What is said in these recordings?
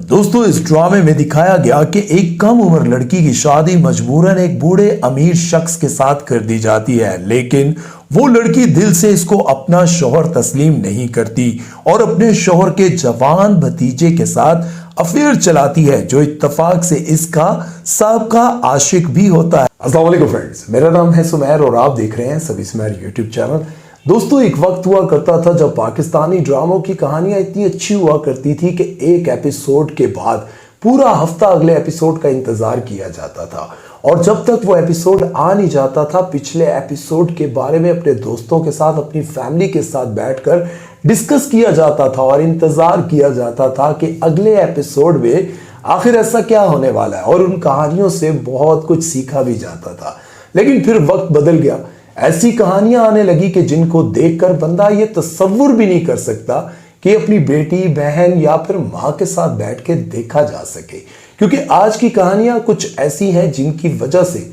दोस्तों, इस ड्रामे में दिखाया गया कि एक कम उम्र लड़की की शादी मजबूरन एक बूढ़े अमीर शख्स के साथ कर दी जाती है, लेकिन वो लड़की दिल से इसको अपना शौहर तस्लीम नहीं करती और अपने शौहर के जवान भतीजे के साथ अफेयर चलाती है, जो इत्तेफाक से इसका साबका आशिक भी होता है। अस्सलाम वालेकुम फ्रेंड्स, मेरा नाम है सुमैर और आप देख रहे हैं सभी सुमैर यूट्यूब चैनल। दोस्तों, एक वक्त हुआ करता था जब पाकिस्तानी ड्रामों की कहानियां इतनी अच्छी हुआ करती थी कि एक एपिसोड के बाद पूरा हफ्ता अगले एपिसोड का इंतजार किया जाता था, और जब तक वो एपिसोड आ नहीं जाता था पिछले एपिसोड के बारे में अपने दोस्तों के साथ, अपनी फैमिली के साथ बैठकर डिस्कस किया जाता था और इंतजार किया जाता था कि अगले एपिसोड में आखिर ऐसा क्या होने वाला है, और उन कहानियों से बहुत कुछ सीखा भी जाता था। लेकिन फिर वक्त बदल गया, ऐसी कहानियां आने लगी कि जिनको देखकर बंदा ये तसव्वुर भी नहीं कर सकता कि अपनी बेटी, बहन या फिर मां के साथ बैठ के देखा जा सके, क्योंकि आज की कहानियां कुछ ऐसी हैं जिनकी वजह से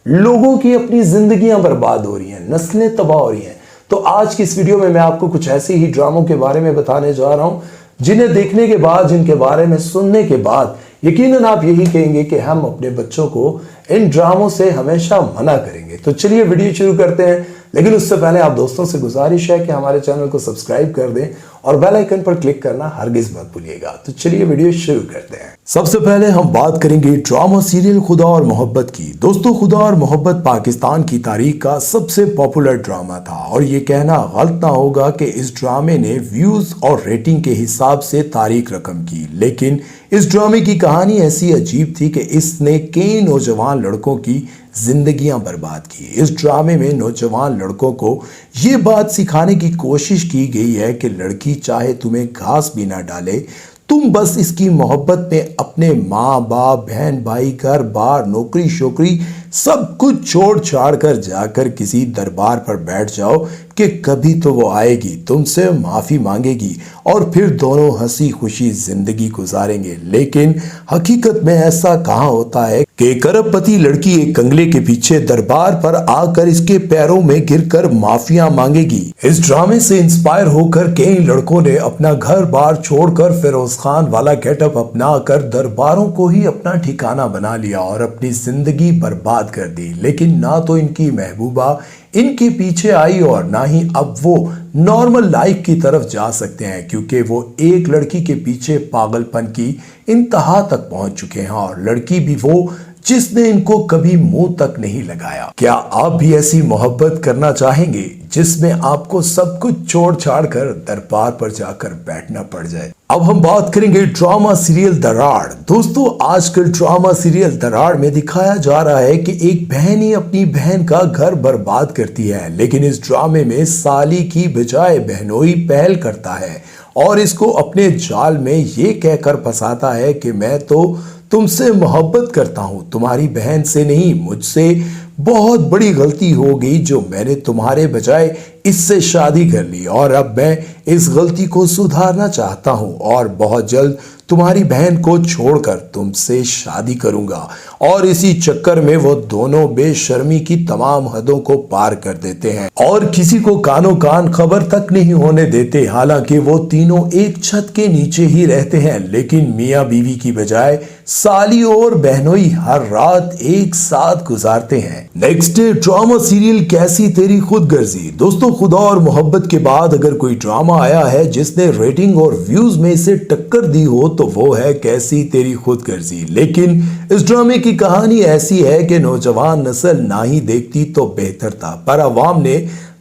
लोगों की अपनी जिंदगियां बर्बाद हो रही हैं, नस्लें तबाह हो रही हैं। तो आज की इस वीडियो में मैं आपको कुछ ऐसे ही ड्रामों के बारे में बताने जा रहा हूं जिन्हें देखने के बाद, जिनके बारे में सुनने के बाद यकीनन आप यही कहेंगे कि हम अपने बच्चों को इन ड्रामों से हमेशा मना करेंगे। तो चलिए वीडियो शुरू करते हैं, लेकिन उससे पहले आप दोस्तों से गुजारिश है कि हमारे चैनल को सब्सक्राइब कर दें और बेल आइकन पर क्लिक करना हरगिज मत भूलिएगा। तो चलिए वीडियो शुरू करते हैं। सबसे पहले हम बात करेंगे ड्रामा सीरियल खुदा और मोहब्बत की। दोस्तों, खुदा और मोहब्बत पाकिस्तान की तारीख का सबसे पॉपुलर ड्रामा था, और ये कहना गलत ना होगा कि इस ड्रामे ने व्यूज और रेटिंग के हिसाब से तारीख रकम की। लेकिन इस ड्रामे की कहानी ऐसी अजीब थी कि इसने कई नौजवान लड़कों की जिंदगियां बर्बाद की। इस ड्रामे में नौजवान लड़कों को ये बात सिखाने की कोशिश की गई है कि लड़की चाहे तुम्हें घास भी ना डाले, तुम बस इसकी मोहब्बत में अपने माँ बाप, बहन भाई, घर बार, नौकरी शोकरी सब कुछ छोड़ छाड़ कर जाकर किसी दरबार पर बैठ जाओ कि कभी तो वो आएगी, तुमसे माफी मांगेगी और फिर दोनों हंसी खुशी जिंदगी गुजारेंगे। लेकिन हकीकत में ऐसा कहाँ होता है कि करोड़पति लड़की एक कंगले के पीछे दरबार पर आकर इसके पैरों में गिरकर माफिया मांगेगी। इस ड्रामे से इंस्पायर होकर कई लड़कों ने अपना घर बार छोड़कर फिरोज खान वाला गेटअप अपना कर दरबारों को ही अपना ठिकाना बना लिया और अपनी जिंदगी बर्बाद कर दी। लेकिन ना तो इनकी महबूबा इनके पीछे आई और ना ही अब वो नॉर्मल लाइफ की तरफ जा सकते हैं, क्योंकि वो एक लड़की के पीछे पागलपन की इंतहा तक पहुंच चुके हैं, और लड़की भी वो जिसने इनको कभी मुंह तक नहीं लगाया। क्या आप भी ऐसी मोहब्बत करना चाहेंगे जिसमें आपको सब कुछ छोड़ छाड़ कर दरबार पर जाकर बैठना पड़ जाए? अब हम बात करेंगे ड्रामा सीरियल दराड़। दोस्तों, आजकल ड्रामा सीरियल दराड़ में दिखाया जा रहा है कि एक बहन ही अपनी बहन का घर बर्बाद करती है, लेकिन इस ड्रामे में साली की बजाय बहनोई पहल करता है और इसको अपने जाल में ये कहकर फंसाता है कि मैं तो तुमसे मोहब्बत करता हूं, तुम्हारी बहन से नहीं, मुझसे बहुत बड़ी गलती हो गई जो मैंने तुम्हारे बजाय इससे शादी कर ली, और अब मैं इस गलती को सुधारना चाहता हूं और बहुत जल्द तुम्हारी बहन को छोड़कर तुमसे शादी करूंगा। और इसी चक्कर में वो दोनों बेशर्मी की तमाम हदों को पार कर देते हैं और किसी को कानो कान खबर तक नहीं होने देते। हालांकि वो तीनों एक छत के नीचे ही रहते हैं, लेकिन मियाँ बीवी की बजाय साली और बहनोई हर रात एक साथ गुजारते हैं। नेक्स्ट ड्रामा सीरियल कैसी तेरी खुदगर्जी। दोस्तों, खुदा और मोहब्बत के बाद अगर कोई ड्रामा आया है जिसने रेटिंग और व्यूज में इसे टक्कर दी हो तो वो है कैसी तेरी खुदगर्जी। लेकिन इस ड्रामे की कहानी ऐसी है कि नौजवान नस्ल ना ही देखती तो बेहतर था, पर अवाम ने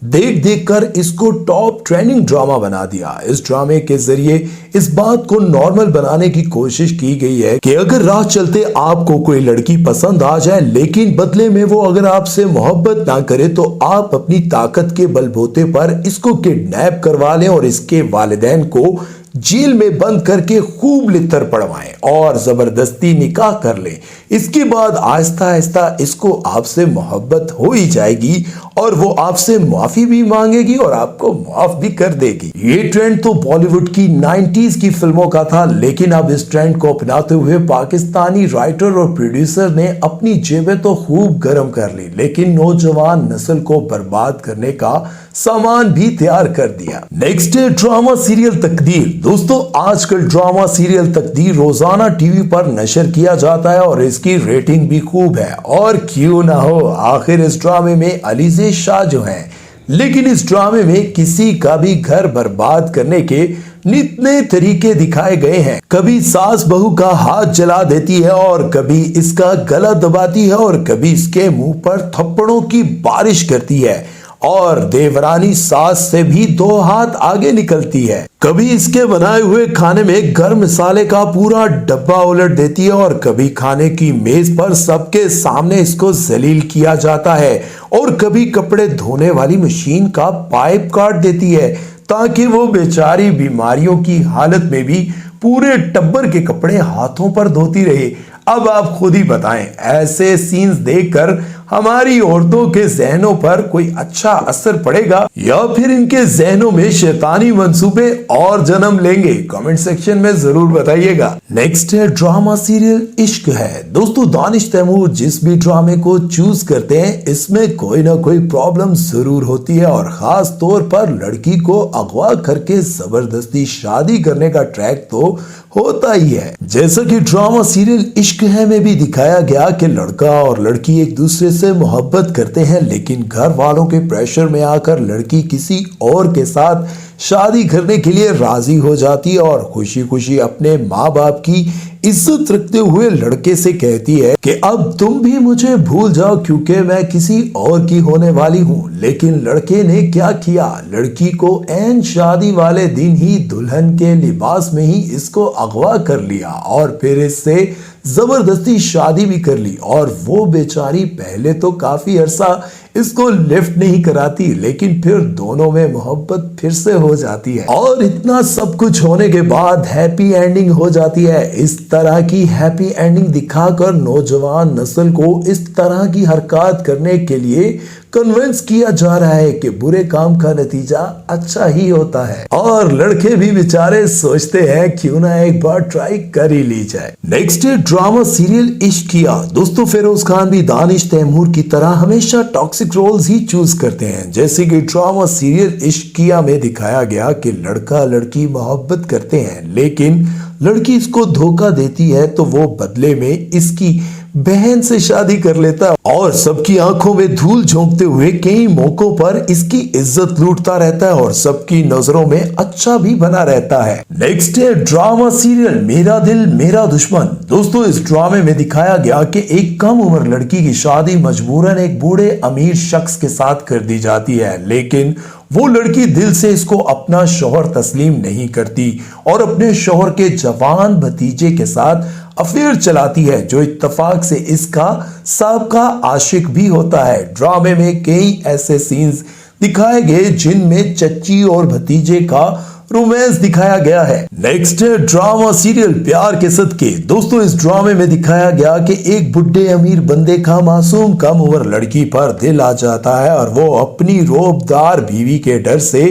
देख देख कर इसको टॉप ट्रेंडिंग ड्रामा बना दिया। इस ड्रामे के जरिए इस बात को नॉर्मल बनाने की कोशिश की गई है कि अगर राह चलते आपको कोई लड़की पसंद आ जाए, लेकिन बदले में वो अगर आपसे मोहब्बत ना करे, तो आप अपनी ताकत के बलबूते पर इसको किडनैप करवा लें और इसके वालिदैन को जेल में बंद करके खूब लित्तर पड़वाएं और जबरदस्ती निकाह कर लें। इसके बाद आहिस्ता आहिस्ता इसको आपसे मोहब्बत हो ही जाएगी और वो आपसे माफी भी मांगेगी और आपको माफ भी कर देगी। ये ट्रेंड तो बॉलीवुड की 90s की फिल्मों का था, लेकिन अब इस ट्रेंड को अपनाते हुए पाकिस्तानी राइटर और प्रोड्यूसर ने अपनी जेबें तो खूब गर्म कर ली, लेकिन नौजवान नस्ल को बर्बाद करने का सामान भी तैयार कर दिया। नेक्स्ट है ड्रामा सीरियल तकदीर। दोस्तों, आजकल ड्रामा सीरियल तकदीर रोजाना टीवी पर नशर किया जाता है और इसकी रेटिंग भी खूब है, और क्यों ना हो, आखिर इस ड्रामे में अलीज़े शाह जो हैं। लेकिन इस ड्रामे में किसी का भी घर बर्बाद करने के नित नए तरीके दिखाए गए हैं। कभी सास बहू का हाथ जला देती है और कभी इसका गला दबाती है और कभी इसके मुंह पर थप्पड़ों की बारिश करती है और देवरानी सास से भी 2 हाथ आगे निकलती है। कभी इसके बनाए हुए खाने में गर्म मसाले का पूरा डब्बा उलट देती है और कभी खाने की मेज पर सबके सामने इसको जलील किया जाता है और कभी कपड़े धोने वाली मशीन का पाइप काट देती है ताकि वो बेचारी बीमारियों की हालत में भी पूरे टब्बर के कपड़े हाथों पर धोती रहे। अब आप खुद ही बताएं, ऐसे सीन्स देखकर हमारी औरतों के जहनों पर कोई अच्छा असर पड़ेगा या फिर इनके जहनों में शैतानी मंसूबे और जन्म लेंगे? कमेंट सेक्शन में जरूर बताइएगा। नेक्स्ट है ड्रामा सीरियल इश्क है। दोस्तों, दानिश तैमूर जिस भी ड्रामे को चूज करते हैं, इसमें कोई ना कोई प्रॉब्लम जरूर होती है और खास तौर पर लड़की को अगवा करके जबरदस्ती शादी करने का ट्रैक तो होता ही है। जैसा कि ड्रामा सीरियल इश्क है में भी दिखाया गया कि लड़का और लड़की एक दूसरे से मोहब्बत करते हैं, लेकिन घर वालों के प्रेशर में आकर लड़की किसी और के साथ शादी करने के लिए राजी हो जाती है और खुशी खुशी अपने माँ बाप की इज्जत रखते हुए लड़के से कहती है कि अब तुम भी मुझे भूल जाओ क्योंकि मैं किसी और की होने वाली हूँ। लेकिन लड़के ने क्या किया, लड़की को ऐन शादी वाले दिन ही दुल्हन के लिबास में ही इसको अगवा कर लिया और फिर इससे जबरदस्ती शादी भी कर ली। और वो बेचारी पहले तो काफी अरसा इसको लिफ्ट नहीं कराती, लेकिन फिर दोनों में मोहब्बत फिर से हो जाती है और इतना सब कुछ होने के बाद हैप्पी एंडिंग हो जाती है। इस तरह की हैप्पी एंडिंग दिखाकर नौजवान नस्ल को इस तरह की हरकत करने के लिए कन्विंस किया जा रहा है कि बुरे काम का नतीजा अच्छा ही होता है और लड़के भी बेचारे सोचते हैं क्यों ना एक बार ट्राई कर ही ली जाए। नेक्स्ट है ड्रामा सीरियल इश्किया। दोस्तों, फिरोज खान भी दानिश तैमूर की तरह हमेशा टॉक्सिक रोल्स ही चूज करते हैं। जैसे कि ड्रामा सीरियल इश्किया में दिखाया गया कि लड़का लड़की मोहब्बत करते हैं, लेकिन लड़की इसको धोखा देती है तो वो बदले में इसकी बहन से शादी कर लेता है और सबकी आंखों में धूल झोंकते हुए कई मौकों पर इसकी इज्जत लूटता रहता है और सबकी नजरों में अच्छा भी बना रहता है। नेक्स्ट है ड्रामा सीरियल मेरा दिल मेरा दुश्मन। दोस्तों, इस ड्रामे में दिखाया गया कि एक कम उम्र लड़की की शादी मजबूरन एक बूढ़े अमीर शख्स के साथ कर दी जाती है, लेकिन वो लड़की दिल से इसको अपना शौहर तस्लीम नहीं करती और अपने शौहर के जवान भतीजे के साथ अफेयर चलाती है, जो इत्तेफाक से इसका साबका आशिक भी होता है। ड्रामे में कई ऐसे सीन्स दिखाए गए जिनमें चच्ची और भतीजे का रोमांस दिखाया गया है। नेक्स्ट है ड्रामा सीरियल प्यार के सदके। दोस्तों, इस ड्रामे में दिखाया गया कि एक बुढ़े अमीर बंदे का मासूम कम उम्र लड़की पर दिल आ जाता है और वो अपनी रोबदार बीवी के डर से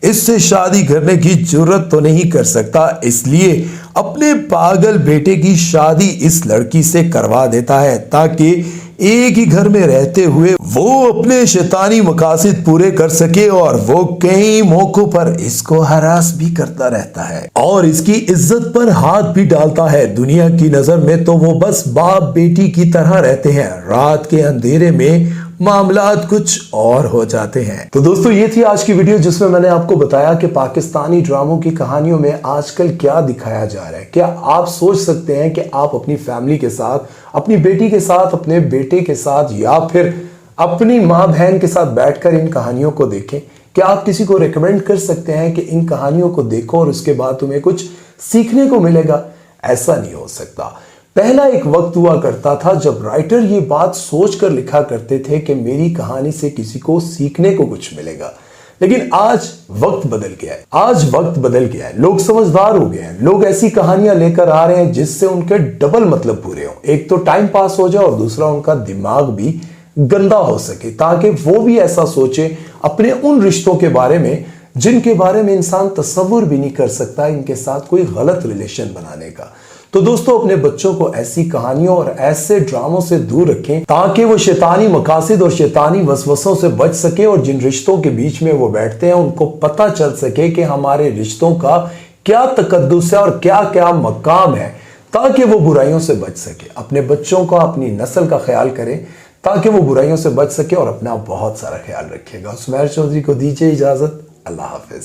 इससे शादी करने की जुर्रत तो नहीं कर सकता, इसलिए अपने पागल बेटे की शादी इस लड़की से करवा देता है ताकि एक ही घर में रहते हुए वो अपने शैतानी मकासद पूरे कर सके और वो कई मौकों पर इसको हरास भी करता रहता है और इसकी इज्जत पर हाथ भी डालता है। दुनिया की नजर में तो वो बस बाप बेटी की तरह रहते हैं, रात के अंधेरे में मामलात कुछ और हो जाते हैं। तो दोस्तों, ये थी आज की वीडियो जिसमें मैंने आपको बताया कि पाकिस्तानी ड्रामों की कहानियों में आजकल क्या दिखाया जा रहा है। क्या आप सोच सकते हैं कि आप अपनी फैमिली के साथ, अपनी बेटी के साथ, अपने बेटे के साथ या फिर अपनी माँ बहन के साथ बैठकर इन कहानियों को देखें? क्या आप किसी को रिकमेंड कर सकते हैं कि इन कहानियों को देखो और उसके बाद तुम्हें कुछ सीखने को मिलेगा? ऐसा नहीं हो सकता। पहला एक वक्त हुआ करता था जब राइटर ये बात सोचकर लिखा करते थे कि मेरी कहानी से किसी को सीखने को कुछ मिलेगा, लेकिन आज वक्त बदल गया है। आज वक्त बदल गया है, लोग समझदार हो गए हैं। लोग ऐसी कहानियां लेकर आ रहे हैं जिससे उनके डबल मतलब पूरे हो। एक तो टाइम पास हो जाए और दूसरा उनका दिमाग भी गंदा हो सके, ताकि वो भी ऐसा सोचे अपने उन रिश्तों के बारे में जिनके बारे में इंसान तसव्वुर भी नहीं कर सकता इनके साथ कोई गलत रिलेशन बनाने का। तो दोस्तों, अपने बच्चों को ऐसी कहानियों और ऐसे ड्रामों से दूर रखें ताकि वो शैतानी मकासिद और शैतानी वसवसों से बच सके और जिन रिश्तों के बीच में वो बैठते हैं उनको पता चल सके कि हमारे रिश्तों का क्या तकद्दुस है और क्या क्या मकाम है, ताकि वो बुराइयों से बच सके। अपने बच्चों का, अपनी नस्ल का ख्याल करें ताकि वो बुराइयों से बच सके और अपना बहुत सारा ख्याल रखिएगा। सुमैर चौधरी को दीजिए इजाजत। अल्लाह हाफिज।